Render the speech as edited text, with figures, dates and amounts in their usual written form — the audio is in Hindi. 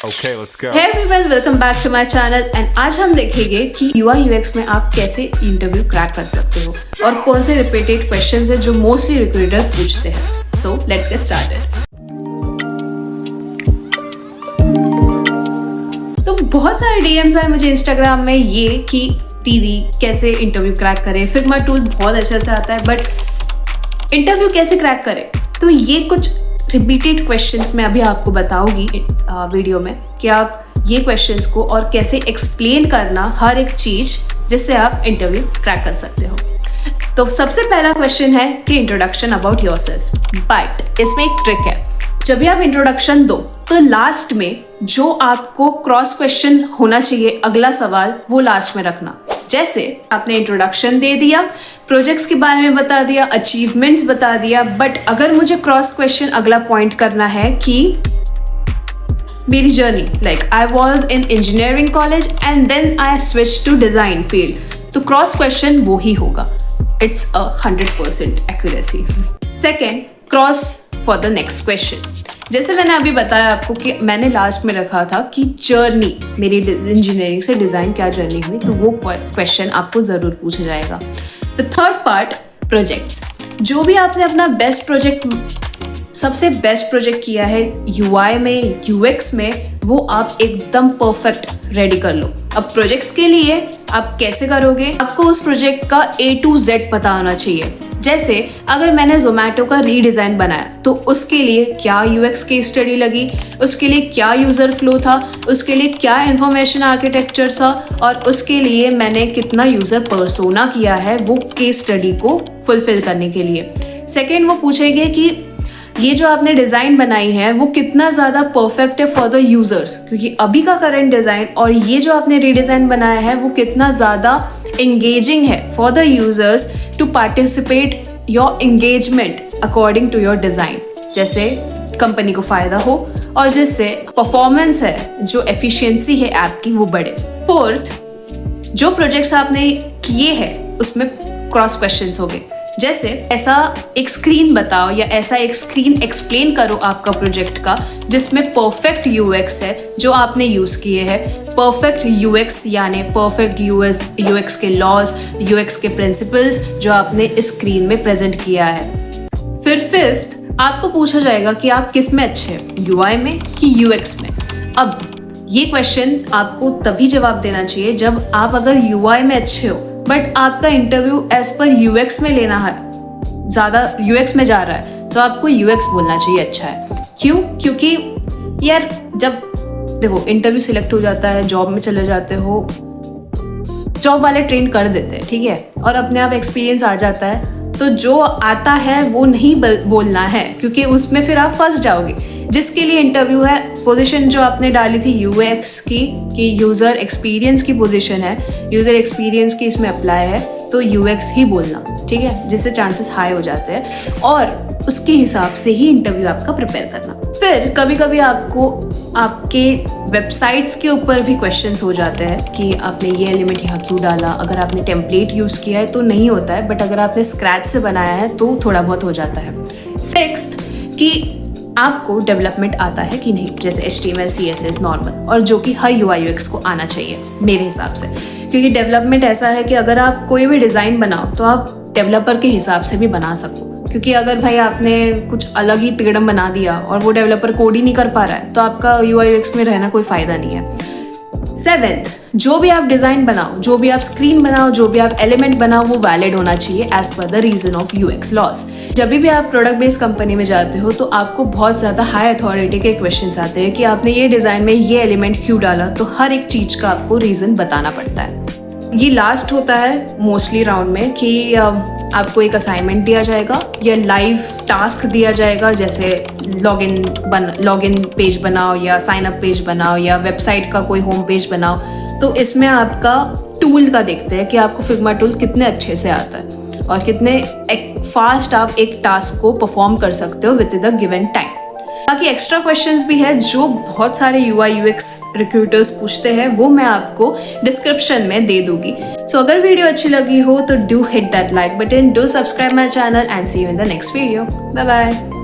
Okay, let's go. Hey everyone, welcome back to my channel and आज हम देखेंगे कि UI UX में आप कैसे इंटरव्यू क्रैक कर सकते हो और कौन से रिपीटेड क्वेश्चंस हैं जो मोस्टली रिक्रूटर पूछते हैं. So let's get started. तो बहुत सारे DMs आए मुझे इंस्टाग्राम में ये कि दीदी कैसे इंटरव्यू क्रैक करें. फिग्मा टूल बहुत अच्छे से आता है बट इंटरव्यू कैसे क्रैक करें. तो ये कुछ रिपीटेड क्वेश्चंस मैं अभी आपको बताऊंगी वीडियो में कि आप ये क्वेश्चंस को और कैसे एक्सप्लेन करना हर एक चीज़ जिससे आप इंटरव्यू क्रैक कर सकते हो. तो सबसे पहला क्वेश्चन है कि इंट्रोडक्शन अबाउट योरसेल्फ. बट इसमें एक ट्रिक है. जब भी आप इंट्रोडक्शन दो तो लास्ट में जो आपको क्रॉस क्वेश्चन होना चाहिए अगला सवाल वो लास्ट में रखना. जैसे आपने इंट्रोडक्शन दे दिया, प्रोजेक्ट्स के बारे में बता दिया, अचीवमेंट्स बता दिया, बट अगर मुझे क्रॉस क्वेश्चन अगला पॉइंट करना है कि मेरी journey like I was in engineering college and then I switch to design field, तो क्रॉस क्वेश्चन वो ही होगा. It's 100% accuracy. Second, cross for the next question. जैसे मैंने अभी बताया आपको कि मैंने लास्ट में रखा था कि जर्नी मेरी इंजीनियरिंग से डिज़ाइन क्या जर्नी हुई, तो वो क्वेश्चन आपको ज़रूर पूछा जाएगा. The third part, projects. जो भी आपने अपना बेस्ट प्रोजेक्ट, सबसे बेस्ट प्रोजेक्ट किया है UI में, UX में, वो आप एकदम परफेक्ट रेडी कर लो. अब प्रोजेक्ट्स के लिए आप कैसे करोगे, आपको उस प्रोजेक्ट का A to Z पता होना चाहिए. जैसे अगर मैंने Zomato का रीडिज़ाइन बनाया तो उसके लिए क्या UX की स्टडी लगी, उसके लिए क्या यूज़र फ्लो था, उसके लिए क्या इंफॉर्मेशन आर्किटेक्चर था और उसके लिए मैंने कितना यूज़र पर्सोना किया है वो केस स्टडी को फुलफिल करने के लिए. सेकेंड, वो पूछेंगे कि ये जो आपने डिज़ाइन बनाई है वो कितना ज़्यादा परफेक्ट है फॉर द यूज़र्स, क्योंकि अभी का करंट डिज़ाइन और ये जो आपने रीडिज़ाइन बनाया है वो कितना ज़्यादा engaging है for the users to participate your engagement according to your design, जैसे कंपनी को फ़ायदा हो और जिससे परफॉर्मेंस है, जो एफिशिएंसी है ऐप की, वो बढ़े. फोर्थ, जो प्रोजेक्ट्स आपने किए हैं उसमें क्रॉस क्वेश्चंस हो गए. जैसे ऐसा एक स्क्रीन बताओ या ऐसा एक स्क्रीन एक्सप्लेन करो आपका प्रोजेक्ट का जिसमें परफेक्ट UX है जो आपने यूज़ किए हैं. परफेक्ट UX यानी परफेक्ट UX के लॉज, UX के प्रिंसिपल्स जो आपने इस स्क्रीन में प्रेजेंट किया है. फिर फिफ्थ, आपको पूछा जाएगा कि आप किस में अच्छे हैं, UI में कि UX में. अब ये क्वेश्चन आपको तभी जवाब देना चाहिए जब आप अगर UI में अच्छे हो बट आपका इंटरव्यू एज पर UX में लेना है, ज़्यादा UX में जा रहा है, तो आपको UX बोलना चाहिए अच्छा है. क्यों? क्योंकि यार जब देखो इंटरव्यू सिलेक्ट हो जाता है, जॉब में चले जाते हो, जॉब वाले ट्रेन कर देते हैं, ठीक है, और अपने आप एक्सपीरियंस आ जाता है, तो जो आता है वो नहीं बोलना है क्योंकि उसमें फिर आप फंस जाओगे. जिसके लिए इंटरव्यू है, पोजीशन जो आपने डाली थी UX की कि यूज़र एक्सपीरियंस की पोजीशन है, यूज़र एक्सपीरियंस की इसमें अप्लाई है, तो UX ही बोलना, ठीक है, जिससे चांसेस हाई हो जाते हैं और उसके हिसाब से ही इंटरव्यू आपका प्रिपेयर करना. फिर कभी कभी आपको आपके वेबसाइट्स के ऊपर भी क्वेश्चंस हो जाते हैं कि आपने ये एलिमेंट यहाँ क्यों डाला. अगर आपने टेम्पलेट यूज़ किया है तो नहीं होता है, बट अगर आपने स्क्रैच से बनाया है तो थोड़ा बहुत हो जाता है. सिक्स्थ, कि आपको डेवलपमेंट आता है कि नहीं, जैसे HTML CSS नॉर्मल, और जो कि हर UI UX को आना चाहिए मेरे हिसाब से, क्योंकि डेवलपमेंट ऐसा है कि अगर आप कोई भी डिज़ाइन बनाओ तो आप डेवलपर के हिसाब से भी बना सको. क्योंकि अगर भाई आपने कुछ अलग ही तिगड़म बना दिया और वो डेवलपर कोड ही नहीं कर पा रहा है तो आपका UI UX में रहना कोई फ़ायदा नहीं है. सेवेंथ, जो भी आप डिज़ाइन बनाओ, जो भी आप स्क्रीन बनाओ, जो भी आप एलिमेंट बनाओ, वो वैलिड होना चाहिए as per the reason of UX loss. जब भी आप प्रोडक्ट बेस्ड कंपनी में जाते हो तो आपको बहुत ज़्यादा हाई अथॉरिटी के क्वेश्चंस आते हैं कि आपने ये डिज़ाइन में ये एलिमेंट क्यों डाला, तो हर एक चीज़ का आपको रीज़न बताना पड़ता है. ये लास्ट होता है मोस्टली राउंड में कि आपको एक असाइनमेंट दिया जाएगा या लाइव टास्क दिया जाएगा, जैसे लॉगिन पेज बनाओ या साइन अप पेज बनाओ या वेबसाइट का कोई होम पेज बनाओ. तो इसमें आपका टूल का देखते हैं कि आपको फिग्मा टूल कितने अच्छे से आता है और कितने फास्ट आप एक टास्क को परफॉर्म कर सकते हो विद द गिवन टाइम. बाकी एक्स्ट्रा क्वेश्चंस भी है जो बहुत सारे UI UX रिक्रूटर्स पूछते हैं, वो मैं आपको डिस्क्रिप्शन में दे दूंगी. सो अगर वीडियो अच्छी लगी हो तो do hit that like button, do subscribe my channel and see you in the next video. Bye bye.